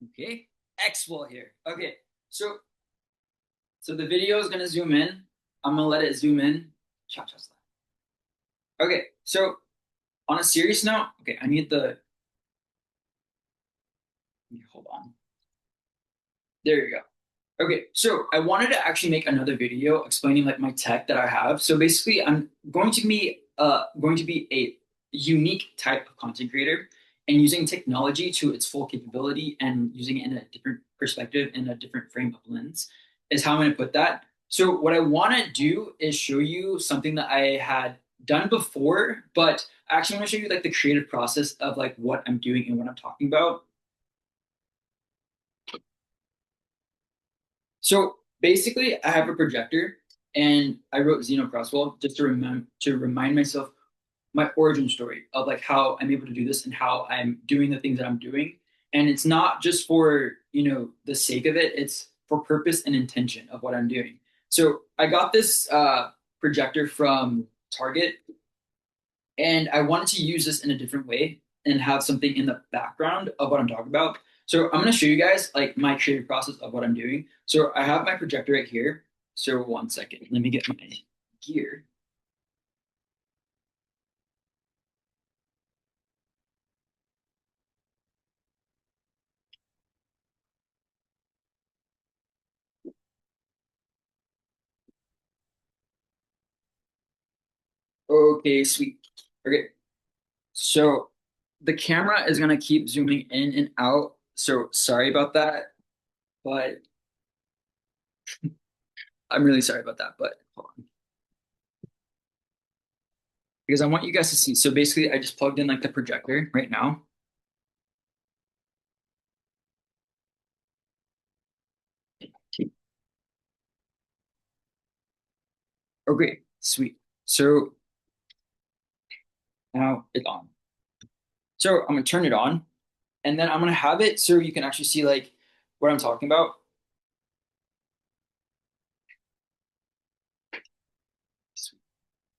Okay, X-Wall here. Okay, so the video is gonna zoom in. I'm gonna let it zoom in. Cha cha slide. Okay, so on a serious note, okay, I need the. Hold on. There you go. Okay, so I wanted to actually make another video explaining like my tech that I have. So basically, I'm going to be a unique type of content creator and using technology to its full capability and using it in a different perspective and a different frame of lens is how I'm going to put that. So what I want to do is show you something that I had done before, but I actually want to show you like the creative process of like what I'm doing and what I'm talking about. So basically, I have a projector, and I wrote Xeno Crosswell just to remind myself my origin story of like how I'm able to do this and how I'm doing the things that I'm doing. And it's not just for the sake of it; it's for purpose and intention of what I'm doing. So I got this projector from Target, and I wanted to use this in a different way and have something in the background of what I'm talking about. So I'm going to show you guys like my creative process of what I'm doing. So I have my projector right here. So one second, let me get my gear. Okay, sweet. Okay, so the camera is going to keep zooming in and out. So sorry about that, but I'm really sorry about that. But hold on, because I want you guys to see. So basically, I just plugged in like the projector right now. Okay, sweet. So now it's on. So I'm gonna turn it on, and then I'm gonna have it so you can actually see like what I'm talking about.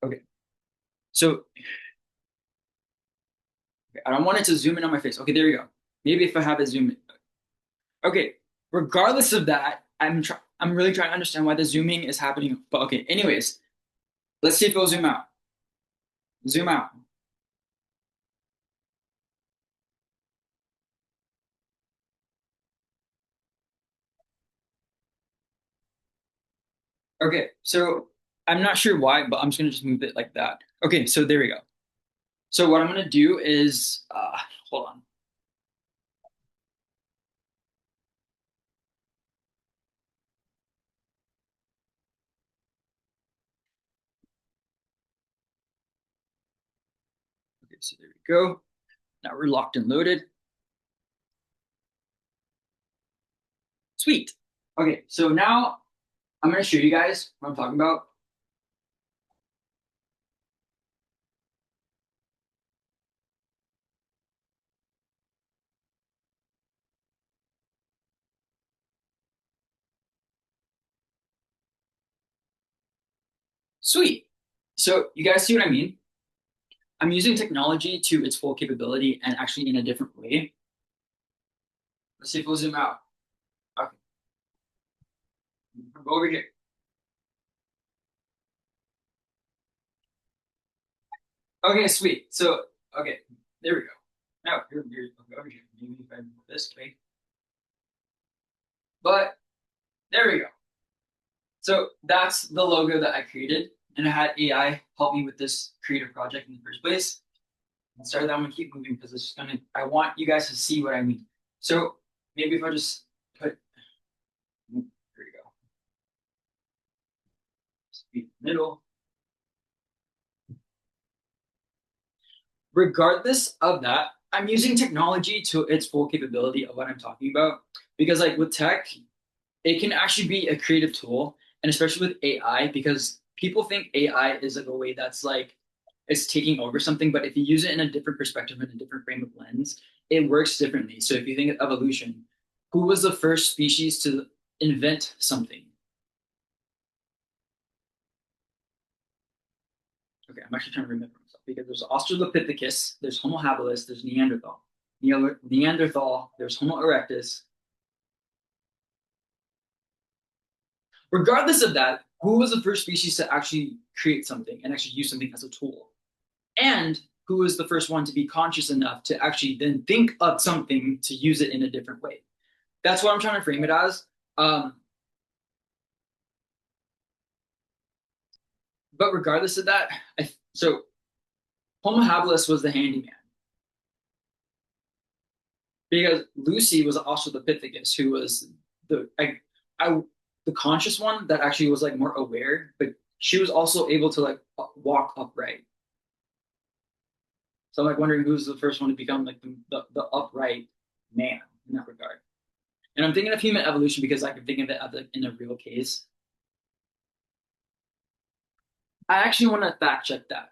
Okay. So okay, I don't want it to zoom in on my face. Okay, there we go. Maybe if I have it zoom in. Okay. Regardless of that, I'm really trying to understand why the zooming is happening. But okay, anyways, let's see if it'll zoom out. Zoom out. Okay, so I'm not sure why, but I'm just gonna just move it like that. Okay, so there we go. So what I'm gonna do is hold on. Okay, so there we go. Now we're locked and loaded. Sweet. Okay, so now I'm going to show you guys what I'm talking about. Sweet. So you guys see what I mean? I'm using technology to its full capability and actually in a different way. Let's see if we'll zoom out. Okay, go over here. Okay, sweet. So, okay, there we go. Now, here, go over here. Maybe if I move this way. But there we go. So that's the logo that I created. And I had AI help me with this creative project in the first place. And sorry that I'm gonna keep moving because it's gonna. I want you guys to see what I mean. So maybe if I just put there you go, speed middle. Regardless of that, I'm using technology to its full capability of what I'm talking about because like with tech, it can actually be a creative tool, and especially with AI because people think AI is like a way that's like it's taking over something, but if you use it in a different perspective in a different frame of lens, it works differently. So if you think of evolution, who was the first species to invent something? Okay, I'm actually trying to remember myself because there's Australopithecus, there's Homo habilis, there's Neanderthal. Neanderthal, there's Homo erectus. Regardless of that, who was the first species to actually create something and actually use something as a tool? And who was the first one to be conscious enough to actually then think of something to use it in a different way? That's what I'm trying to frame it as. Um, but regardless of that, so Homo habilis was the handyman because Lucy was Australopithecus, who was I, the conscious one that actually was like more aware, but she was also able to like walk upright. So I'm like wondering who's the first one to become like the upright man in that regard. And I'm thinking of human evolution because I can think of it like, in a real case. I actually want to fact check that.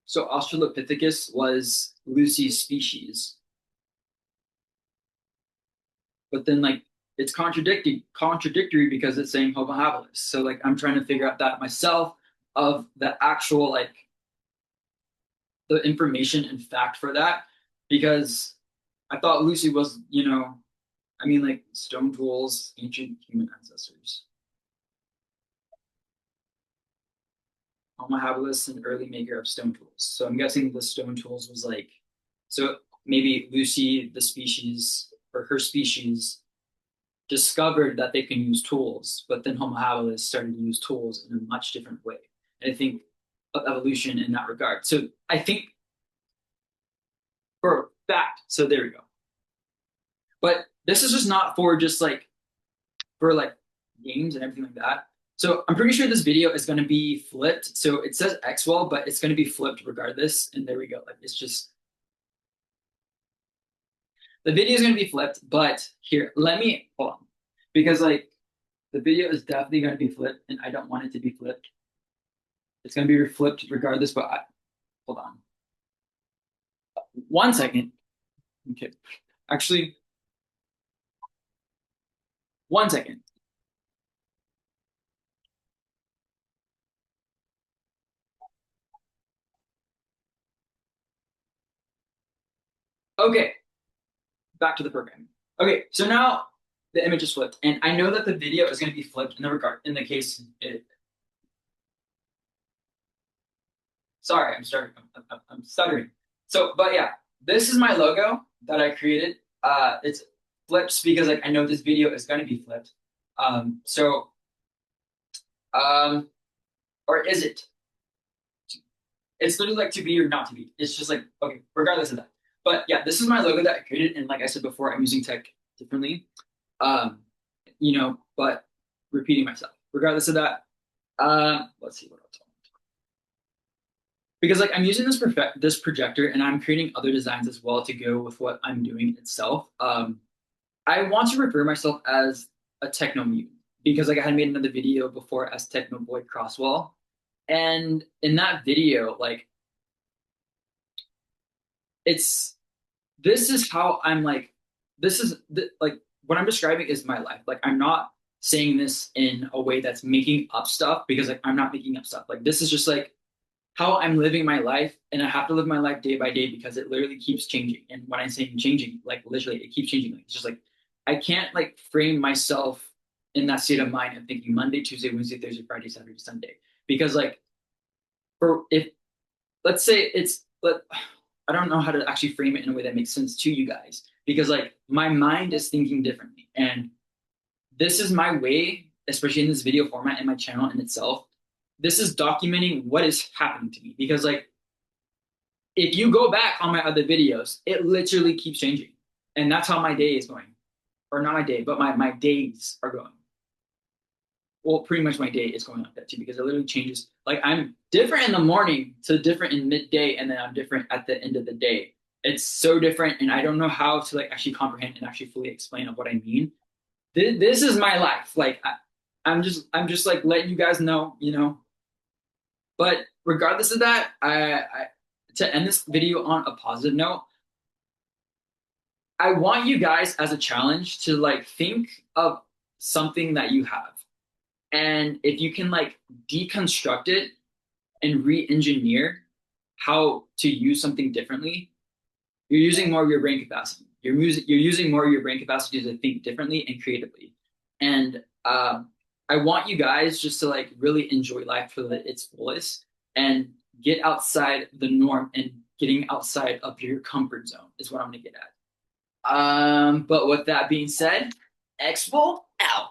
So Australopithecus was Lucy's species, but then like it's contradictory because it's saying Homo habilis. So like I'm trying to figure out that myself of the actual like the information and fact for that because I thought Lucy was, I mean like stone tools, ancient human ancestors. Homo habilis, an early maker of stone tools. So I'm guessing the stone tools was like, so maybe Lucy, the species or her species, discovered that they can use tools, but then Homo habilis started to use tools in a much different way. And I think of evolution in that regard. So I think for a fact, so there we go. But this is just not for just like for like games and everything like that. So I'm pretty sure this video is going to be flipped. So it says XWell, but it's going to be flipped regardless. And there we go. Like it's just the video is going to be flipped. But here, let me hold on because like the video is definitely going to be flipped, and I don't want it to be flipped. It's going to be flipped regardless. But hold on, 1 second. Okay, actually, 1 second. Okay, back to the program. Okay, so now the image is flipped, and I know that the video is going to be flipped in the regard in the case it. Sorry, I'm stuttering. So, but yeah, this is my logo that I created. It's flips because like I know this video is going to be flipped. So, um, or is it? It's literally like to be or not to be. It's just like okay, regardless of that. But yeah, this is my logo that I created, and like I said before, I'm using tech differently. Um, but repeating myself. Regardless of that, let's see what else. Because like I'm using this projector and I'm creating other designs as well to go with what I'm doing itself. I want to refer myself as a techno mutant because like I had made another video before as Techno Boy Crosswell, and in that video, like it's this is how I'm like like what I'm describing is my life. Like I'm not saying this in a way that's making up stuff because like I'm not making up stuff. Like this is just like how I'm living my life, and I have to live my life day by day because it literally keeps changing. And when I say changing, like literally, it keeps changing. Like it's just like I can't like frame myself in that state of mind of thinking Monday, Tuesday, Wednesday, Thursday, Friday, Saturday, Sunday. Because like for if let's say it's but I don't know how to actually frame it in a way that makes sense to you guys because like my mind is thinking differently, and this is my way, especially in this video format and my channel in itself. This is documenting what is happening to me because like if you go back on my other videos, it literally keeps changing. And that's how my day is going. Or not my day, but my days are going. Well, pretty much my day is going like that too because it literally changes. Like I'm different in the morning to different in midday, and then I'm different at the end of the day. It's so different, and I don't know how to like actually comprehend and actually fully explain of what I mean. This is my life. Like I'm just like letting you guys know. But regardless of that, to end this video on a positive note, I want you guys as a challenge to like think of something that you have. And if you can like deconstruct it and re-engineer how to use something differently, you're using more of your brain capacity. You're using more of your brain capacity to think differently and creatively. And I want you guys just to like really enjoy life to its fullest and get outside the norm and getting outside of your comfort zone is what I'm gonna get at. But with that being said, Expo out.